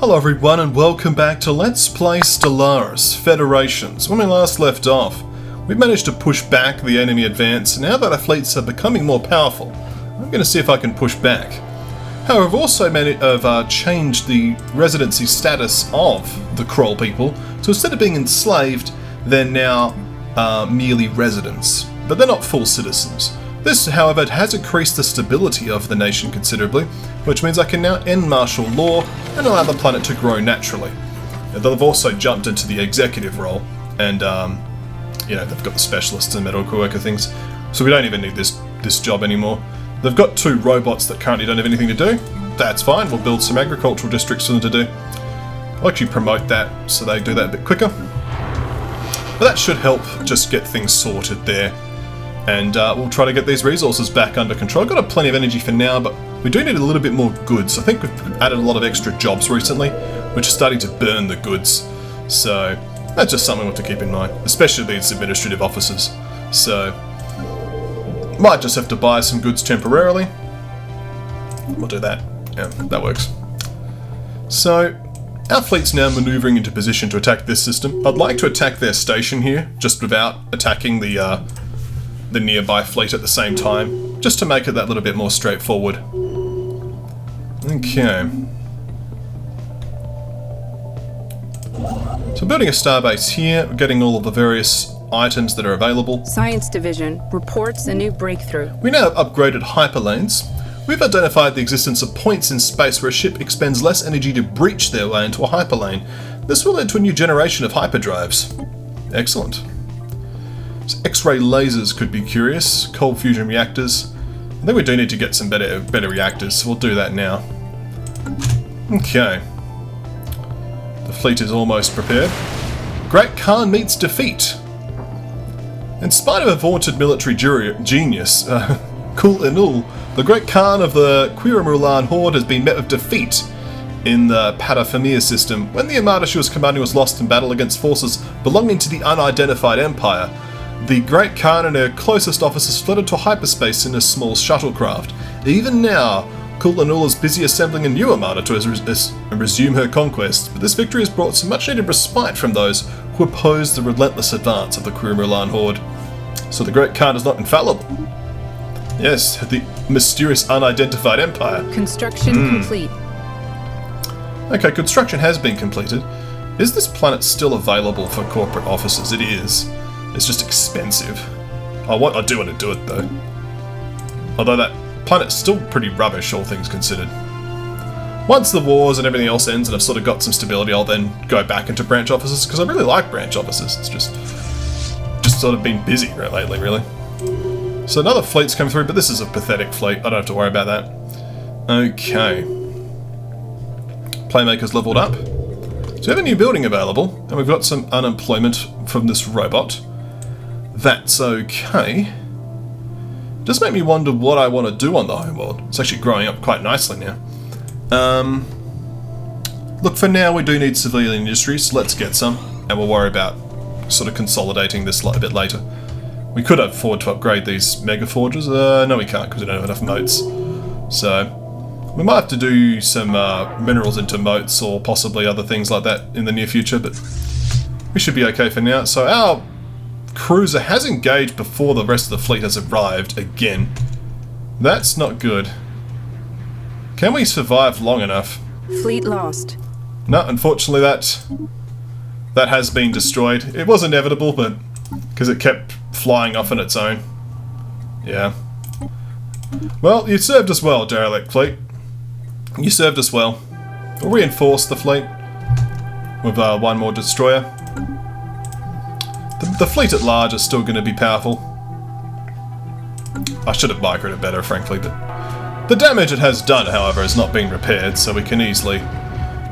Hello everyone and welcome back to Let's Play Stellaris Federations. When we last left off, we've managed to push back the enemy advance, and now that our fleets are becoming more powerful, I'm going to see if I can push back. However, I've also changed the residency status of the Kroll people, so instead of being enslaved, they're now merely residents, but they're not full citizens. This, however, has increased the stability of the nation considerably, which means I can now end martial law and allow the planet to grow naturally. They've also jumped into the executive role, and they've got the specialists and metal worker things, so we don't even need this job anymore. They've got 2 robots that currently don't have anything to do. That's fine, we'll build some agricultural districts for them to do. I'll actually promote that so they do that a bit quicker. But that should help just get things sorted there. And we'll try to get these resources back under control. I've got plenty of energy for now, but we do need a little bit more goods. I think we've added a lot of extra jobs recently, which are starting to burn the goods. So that's just something we have to keep in mind, especially these administrative officers. So might just have to buy some goods temporarily. We'll do that. Yeah, that works. So our fleet's now manoeuvring into position to attack this system. I'd like to attack their station here, just without attacking the nearby fleet at the same time, just to make it that little bit more straightforward. Okay. So building a starbase here, getting all of the various items that are available. Science Division reports a new breakthrough. We now have upgraded hyperlanes. We've identified the existence of points in space where a ship expends less energy to breach their way into a hyperlane. This will lead to a new generation of hyperdrives. Excellent. X-ray lasers could be curious. Cold fusion reactors. I think we do need to get some better reactors, so we'll do that now. Okay. The fleet is almost prepared. Great Khan meets defeat. In spite of a vaunted military genius, Kul-Inul, the Great Khan of the Quiramulan Horde has been met with defeat in the Patafamir system when the armada she was commanding was lost in battle against forces belonging to the unidentified empire. The Great Khan and her closest officers fled into hyperspace in a small shuttlecraft. Even now, Kul-Inul is busy assembling a new armada to resume her conquests, but this victory has brought some much-needed respite from those who oppose the relentless advance of the Quiramulan Horde. So the Great Khan is not infallible. Yes, the mysterious unidentified empire. Construction complete. Okay, construction has been completed. Is this planet still available for corporate offices? It is. It's just expensive. I do want to do it though. Although that planet's still pretty rubbish, all things considered. Once the wars and everything else ends and I've sort of got some stability, I'll then go back into branch offices, because I really like branch offices. It's just sort of been busy lately, really. So another fleet's come through, but this is a pathetic fleet. I don't have to worry about that. Okay. Playmaker's leveled up. So we have a new building available, and we've got some unemployment from this robot. That's okay. Does make me wonder what I want to do on the homeworld. It's actually growing up quite nicely now. Look, for now we do need civilian industries, so let's get some, and we'll worry about sort of consolidating this a bit later. We could afford to upgrade these mega forges. No, we can't, because we don't have enough moats. So we might have to do some minerals into moats, or possibly other things like that in the near future, but we should be okay for now. So our cruiser has engaged before the rest of the fleet has arrived again. That's not good. Can we survive long enough? Fleet lost. No, unfortunately that has been destroyed. It was inevitable, but because it kept flying off on its own. Yeah. Well, you served us well, derelict fleet. You served us well. We'll reinforce the fleet with one more destroyer. The fleet at large is still going to be powerful. I should have microed it better, frankly, but the damage it has done, however, has not been repaired, so we can easily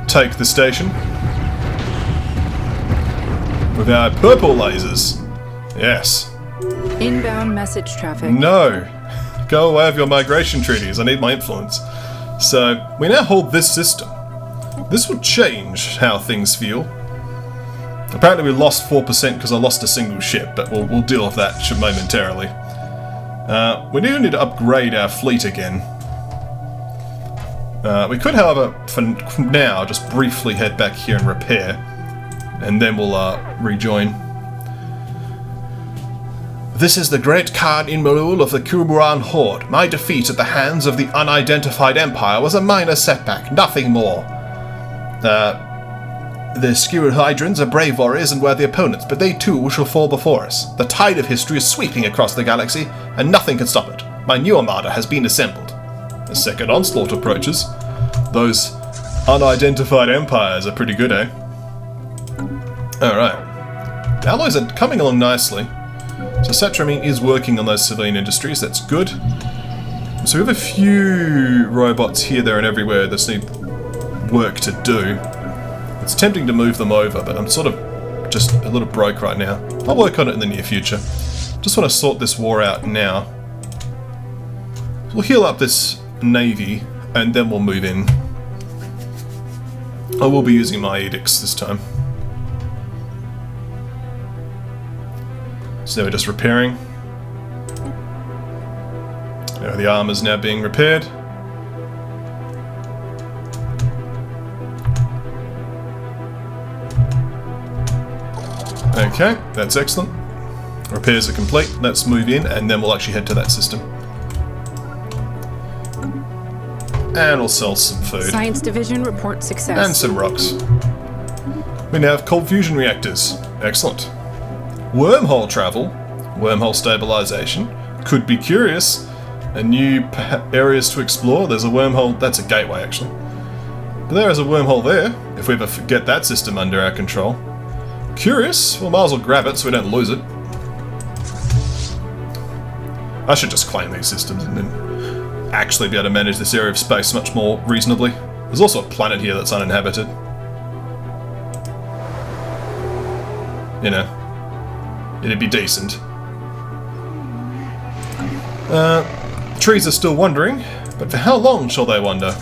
take the station with our purple lasers. Yes. Inbound message traffic. No. Go away with your migration treaties. I need my influence. So, we now hold this system. This will change how things feel. Apparently we lost 4% because I lost a single ship, but we'll deal with that momentarily. We do need to upgrade our fleet again. We could, however, for now, just briefly head back here and repair, and then we'll rejoin. This is the great Khan Inmarul of the Kuruburan Horde. My defeat at the hands of the unidentified Empire was a minor setback, nothing more. The Skirul Hydrans are brave warriors and worthy opponents, but they too shall fall before us. The tide of history is sweeping across the galaxy, and nothing can stop it. My new armada has been assembled. A second onslaught approaches. Those unidentified empires are pretty good, eh? Alright. The alloys are coming along nicely. So Satramine is working on those civilian industries, that's good. So we have a few robots here, there and everywhere that need work to do. It's tempting to move them over, but I'm sort of just a little broke right now. I'll work on it in the near future. Just want to sort this war out now. We'll heal up this navy, and then we'll move in. I will be using my edicts this time. So we're just repairing. The armor's now being repaired. Okay, that's excellent. Repairs are complete. Let's move in, and then we'll actually head to that system. And we'll sell some food. Science Division report success. And some rocks. We now have cold fusion reactors. Excellent. Wormhole travel. Wormhole stabilization. Could be curious. And new areas to explore. There's a wormhole. That's a gateway, actually. But there is a wormhole there, if we ever get that system under our control. Curious. Well, might as well grab it so we don't lose it. I should just claim these systems and then actually be able to manage this area of space much more reasonably. There's also a planet here that's uninhabited. You know, it'd be decent. Trees are still wandering, but for how long shall they wander?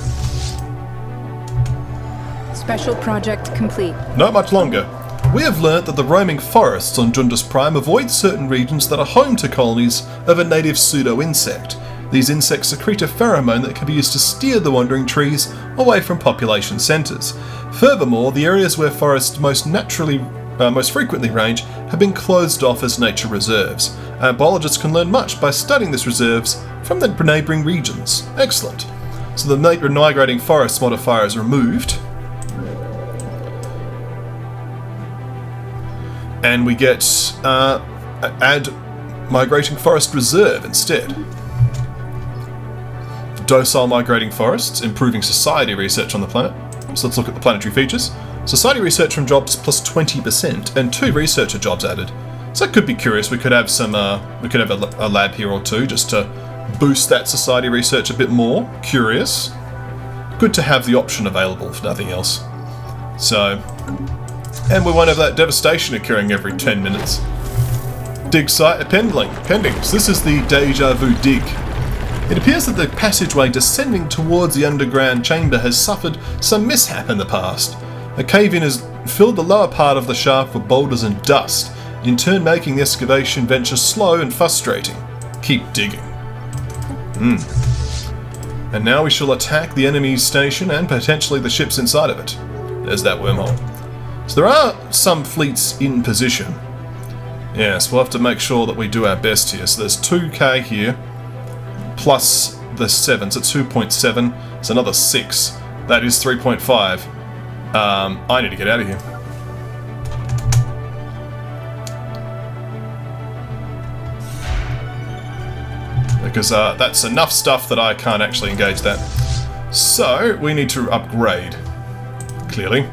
Special project complete. Not much longer. We have learnt that the roaming forests on Jundus Prime avoid certain regions that are home to colonies of a native pseudo-insect. These insects secrete a pheromone that can be used to steer the wandering trees away from population centres. Furthermore, the areas where forests most frequently range have been closed off as nature reserves. Biologists can learn much by studying these reserves from the neighbouring regions. Excellent. So the migrating forest modifier is removed. And we get add migrating forest reserve instead. Docile migrating forests, improving society research on the planet. So let's look at the planetary features. Society research from jobs plus 20%, and 2 researcher jobs added. So that could be curious. We could have some. We could have a lab here or 2 just to boost that society research a bit more. Curious. Good to have the option available if nothing else. So. And we won't have that devastation occurring every 10 minutes. Dig site pending. So this is the deja vu dig. It appears that the passageway descending towards the underground chamber has suffered some mishap in the past. A cave-in has filled the lower part of the shaft with boulders and dust, in turn making the excavation venture slow and frustrating. Keep digging. And now we shall attack the enemy's station and potentially the ships inside of it. There's that wormhole. So there are some fleets in position. Yes, we'll have to make sure that we do our best here. So there's 2k here, plus the 7, so 2.7, it's another 6. That is 3.5. I need to get out of here. Because that's enough stuff that I can't actually engage that. So, we need to upgrade. Clearly.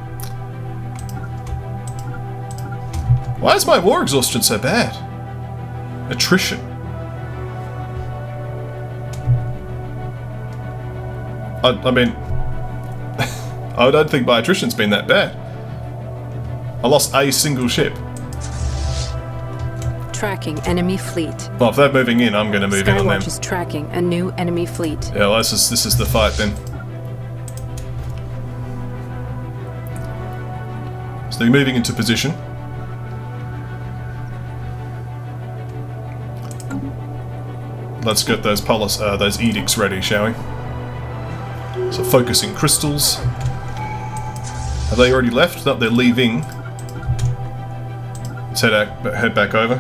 Why is my war exhaustion so bad? Attrition. I mean, I don't think my attrition's been that bad. I lost a single ship. Tracking enemy fleet. Well, if they're moving in, I'm going to move in on them. Skywatch is tracking a new enemy fleet. Yeah, well, this is the fight then. So they're moving into position. Let's get those edicts ready, shall we? So focusing crystals. Have they already left? No, they're leaving. Let's head back over.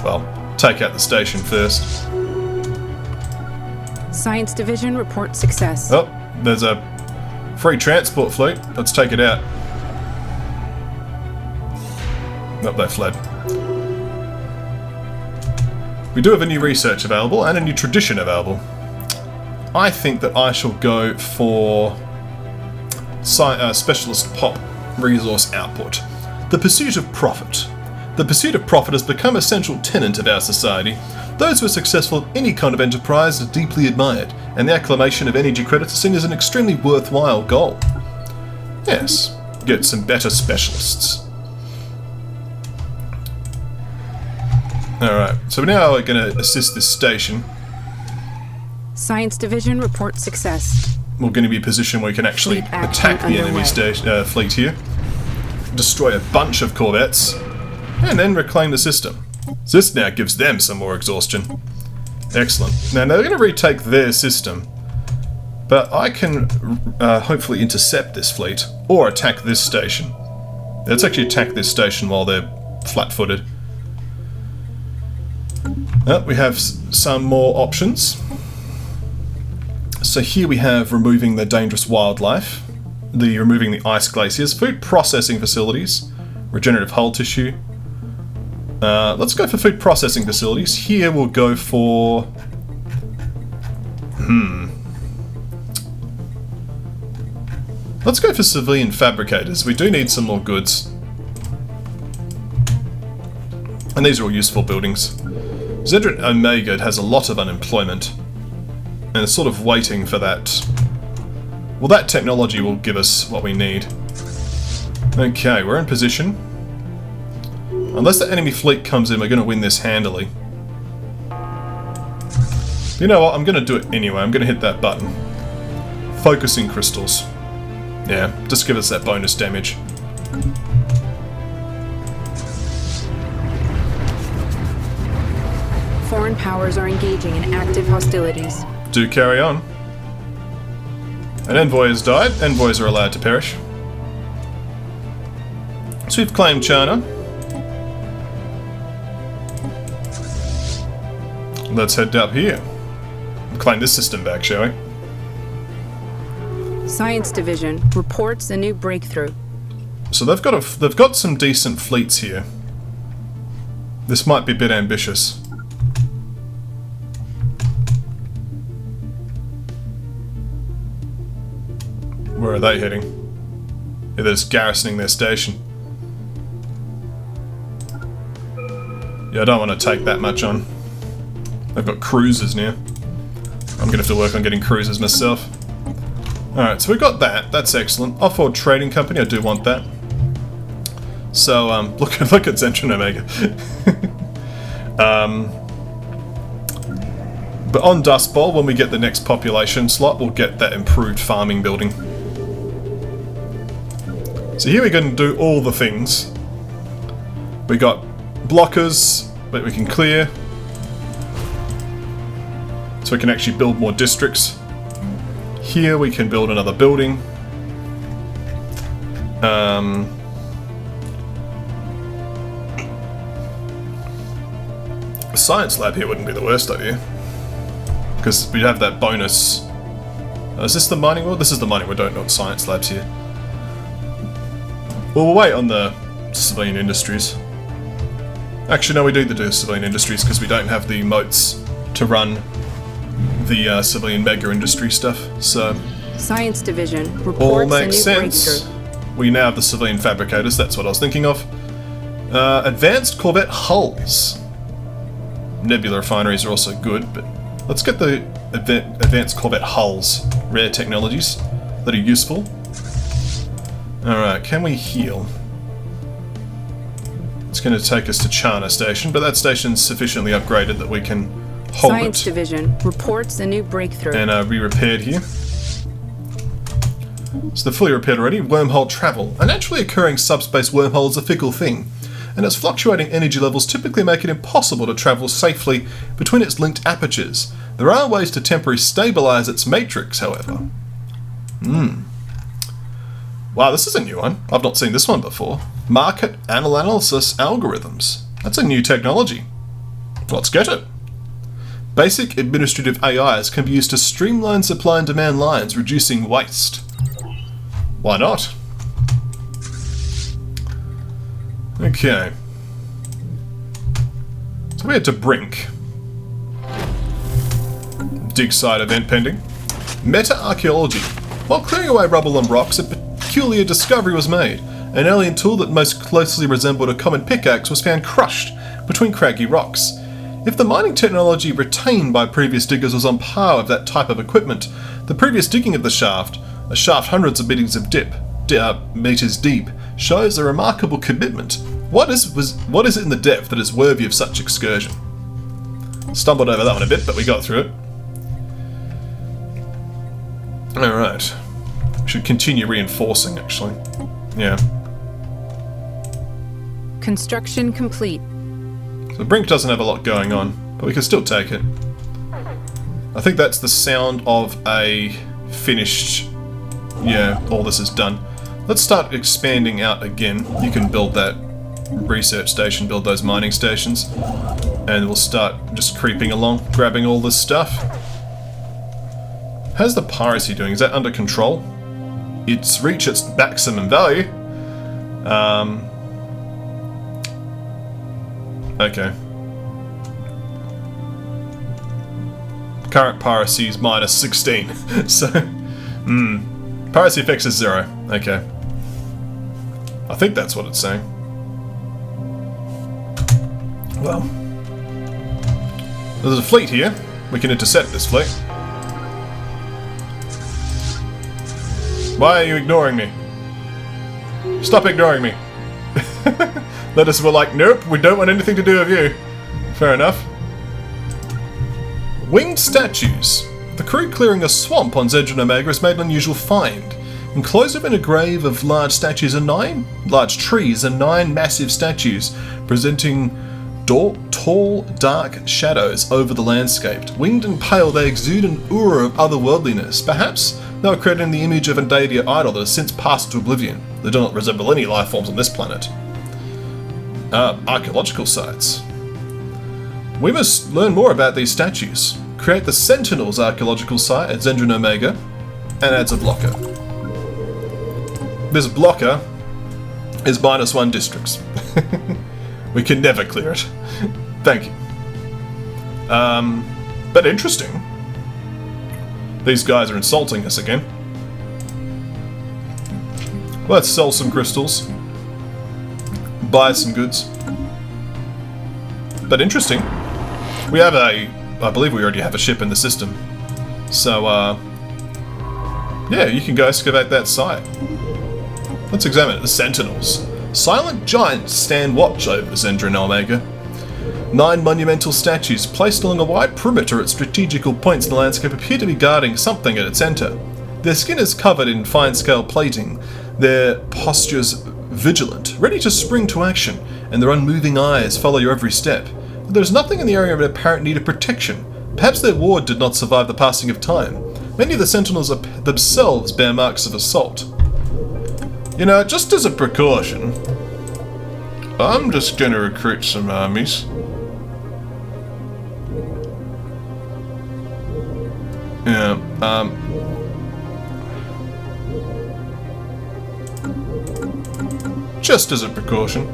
Well, take out the station first. Science Division reports success. Oh, there's a free transport fleet. Let's take it out. Nope, they fled. We do have a new research available and a new tradition available. I think that I shall go for specialist pop resource output. The pursuit of profit. The pursuit of profit has become a central tenet of our society. Those who are successful in any kind of enterprise are deeply admired, and the acclamation of energy credits is seen as an extremely worthwhile goal. Yes, get some better specialists. Alright, so now we're going to assist this station. Science Division reports success. We're going to be in a position where we can actually attack the enemy fleet here. Destroy a bunch of corvettes. And then reclaim the system. So this now gives them some more exhaustion. Excellent. Now they're going to retake their system. But I can hopefully intercept this fleet. Or attack this station. Let's actually attack this station while they're flat-footed. We have some more options. So here we have removing the dangerous wildlife, removing the ice glaciers, food processing facilities, regenerative hull tissue. Let's go for food processing facilities. Here we'll go for... Let's go for civilian fabricators. We do need some more goods. And these are all useful buildings. Zedrin Omega has a lot of unemployment. And it's sort of waiting for that. Well, that technology will give us what we need. Okay, we're in position. Unless the enemy fleet comes in, we're going to win this handily. But you know what? I'm going to do it anyway. I'm going to hit that button. Focusing crystals. Yeah, just give us that bonus damage. Foreign powers are engaging in active hostilities. Do carry on. An envoy has died. Envoys are allowed to perish. So we've claimed China. Let's head up here. Claim this system back, shall we? Science Division reports a new breakthrough. So they've got some decent fleets here. This might be a bit ambitious. Where are they heading? Yeah, they're just garrisoning their station. Yeah, I don't want to take that much on. They've got cruisers now. I'm going to have to work on getting cruisers myself. Alright, so we've got that. That's excellent. Off-world trading company, I do want that. So, look at Zentron Omega. But on Dust Bowl, when we get the next population slot, we'll get that improved farming building. So here we're going to do all the things. We got blockers that we can clear. So we can actually build more districts. Here we can build another building. A science lab here wouldn't be the worst idea. Because we'd have that bonus. Is this the mining world? This is the mining world, don't know science labs here. Well, we'll wait on the civilian industries. Actually, no, we need to do civilian industries because we don't have the moats to run the civilian mega industry stuff. So Science Division reports all a makes new sense. breakthrough. We now have the civilian fabricators. That's what I was thinking of. Advanced corvette hulls. Nebula refineries are also good, but let's get the advanced corvette hulls. Rare technologies that are useful. Alright, can we heal? It's going to take us to Chana Station, but that station's sufficiently upgraded that we can hold Science it. Division reports a new breakthrough. And be repaired here. So they're fully repaired already. Wormhole travel. A naturally occurring subspace wormhole is a fickle thing, and its fluctuating energy levels typically make it impossible to travel safely between its linked apertures. There are ways to temporarily stabilize its matrix, however. Wow, this is a new one. I've not seen this one before. Market analysis algorithms. That's a new technology. Let's get it. Basic administrative AIs can be used to streamline supply and demand lines, reducing waste. Why not? Okay. So we head to Brink. Dig site event pending. Meta-archaeology. While clearing away rubble and rocks, a peculiar discovery was made. An alien tool that most closely resembled a common pickaxe was found crushed between craggy rocks. If the mining technology retained by previous diggers was on par with that type of equipment, the previous digging of the shaft, a shaft hundreds of meters deep, shows a remarkable commitment. What is it in the depth that is worthy of such excursion? Stumbled over that one a bit, but we got through it. Alright. Should continue reinforcing, actually. Yeah. Construction complete. So Brink doesn't have a lot going on, but we can still take it. I think that's the sound of a finished... Yeah, all this is done. Let's start expanding out again. You can build that research station, build those mining stations, and we'll start just creeping along, grabbing all this stuff. How's the piracy doing? Is that under control? It's reached its maximum value. Okay. Current piracy is minus 16. So, piracy effects is 0. Okay. I think that's what it's saying. Well, there's a fleet here. We can intercept this fleet. Why are you ignoring me? Stop ignoring me. Letters were like, nope, we don't want anything to do with you. Fair enough. Winged statues. The crew clearing a swamp on Zedran Omega has made an unusual find. Enclosed within a grave of large trees are 9 massive statues, presenting tall, dark shadows over the landscape. Winged and pale, they exude an aura of otherworldliness. Perhaps they were created in the image of a deity or idol that has since passed to oblivion. They do not resemble any life forms on this planet. Archaeological sites. We must learn more about these statues. Create the Sentinels archaeological site at Zedran Omega, and adds a blocker. This blocker is -1 districts. We can never clear it. Thank you. But interesting. These guys are insulting us again. Let's sell some crystals. Buy some goods. But interesting. We have I believe we already have a ship in the system. So, yeah, you can go excavate that site. Let's examine it. The Sentinels. Silent giants stand watch over Zedran Omega. 9 monumental statues placed along a wide perimeter at strategical points in the landscape appear to be guarding something at its center. Their skin is covered in fine-scale plating, their postures vigilant, ready to spring to action, and their unmoving eyes follow your every step. There is nothing in the area of apparent need of protection. Perhaps their ward did not survive the passing of time. Many of the Sentinels themselves bear marks of assault. You know, just as a precaution, I'm just going to recruit some armies. Yeah, just as a precaution.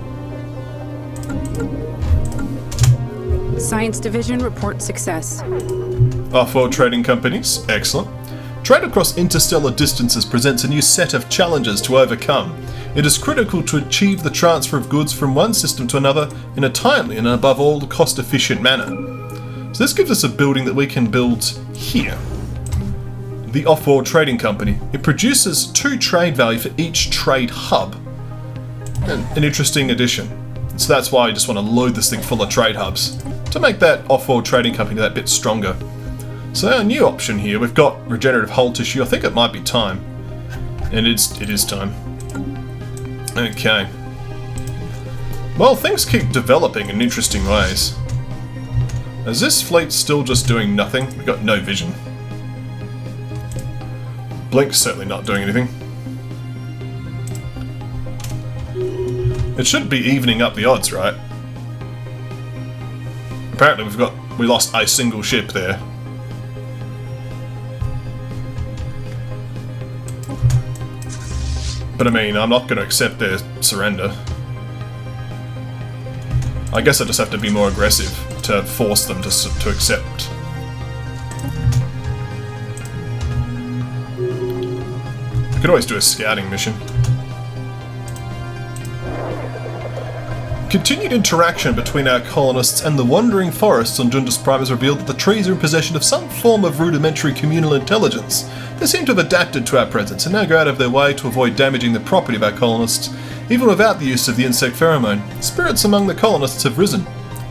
Science Division reports success. Off-world trading companies, excellent. Trade across interstellar distances presents a new set of challenges to overcome. It is critical to achieve the transfer of goods from one system to another in a timely and above all cost-efficient manner. So this gives us a building that we can build here. The Off-world Trading Company. It produces 2 trade value for each trade hub. An interesting addition. So that's why I just want to load this thing full of trade hubs, to make that Off-world Trading Company that bit stronger. So our new option here, we've got regenerative hull tissue. I think it might be time. And it is time. Okay. Well, things keep developing in interesting ways. Is this fleet still just doing nothing? We've got no vision. Blink's certainly not doing anything. It should be evening up the odds, right? Apparently we lost a single ship there. But I mean, I'm not going to accept their surrender. I guess I just have to be more aggressive to force them to accept. I could always do a scouting mission. Continued interaction between our colonists and the wandering forests on Jundus Prime has revealed that the trees are in possession of some form of rudimentary communal intelligence. They seem to have adapted to our presence and now go out of their way to avoid damaging the property of our colonists, even without the use of the insect pheromone. Spirits among the colonists have risen.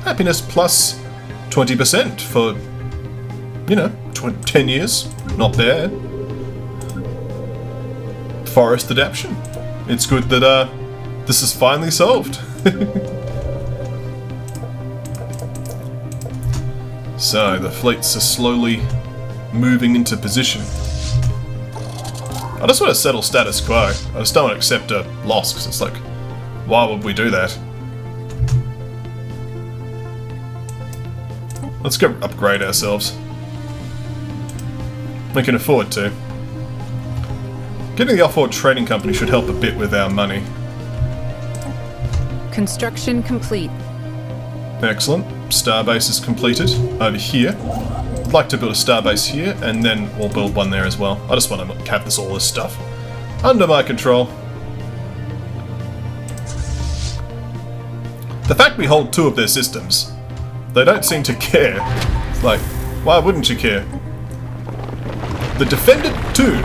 Happiness plus 20% for, 10 years. Not bad. Forest adaptation. It's good that this is finally solved. So, the fleets are slowly moving into position. I just want to settle status quo. I just don't want to accept a loss, because it's like, why would we do that? Let's go upgrade ourselves. We can afford to. Getting the off-world trading company should help a bit with our money. Construction complete. Excellent. Starbase is completed over here. I'd like to build a starbase here, and then we'll build one there as well. I just want to have all this stuff under my control. The fact we hold 2 of their systems, they don't seem to care. It's like, why wouldn't you care? The defended tomb.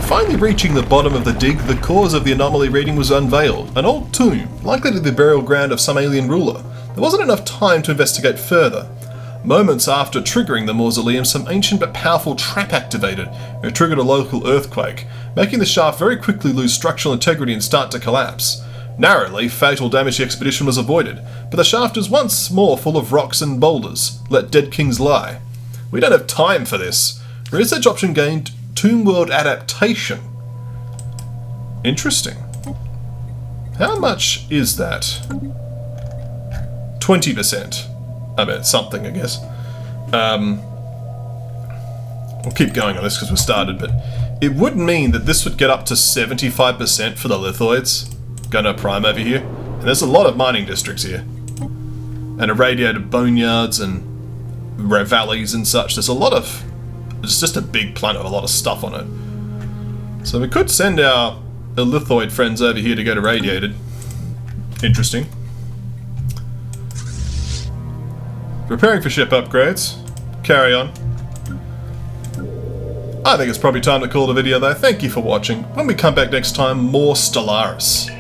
Finally reaching the bottom of the dig, the cause of the anomaly reading was unveiled. An old tomb, likely to be the burial ground of some alien ruler. There wasn't enough time to investigate further. Moments after triggering the mausoleum, some ancient but powerful trap activated. It triggered a local earthquake, making the shaft very quickly lose structural integrity and start to collapse. Narrowly, fatal damage to the expedition was avoided, but the shaft is once more full of rocks and boulders. Let dead kings lie. We don't have time for this. Research option gained Tomb World adaptation. Interesting. How much is that? 20%. I mean, it's something, I guess. We'll keep going on this because we started, but it would mean that this would get up to 75% for the lithoids. Gunner Prime over here. And there's a lot of mining districts here. And irradiated boneyards and valleys and such. There's a lot of... It's just a big planet with a lot of stuff on it. So we could send our lithoid friends over here to get irradiated. Interesting. Preparing for ship upgrades. Carry on. I think it's probably time to call the video though. Thank you for watching. When we come back next time, more Stellaris.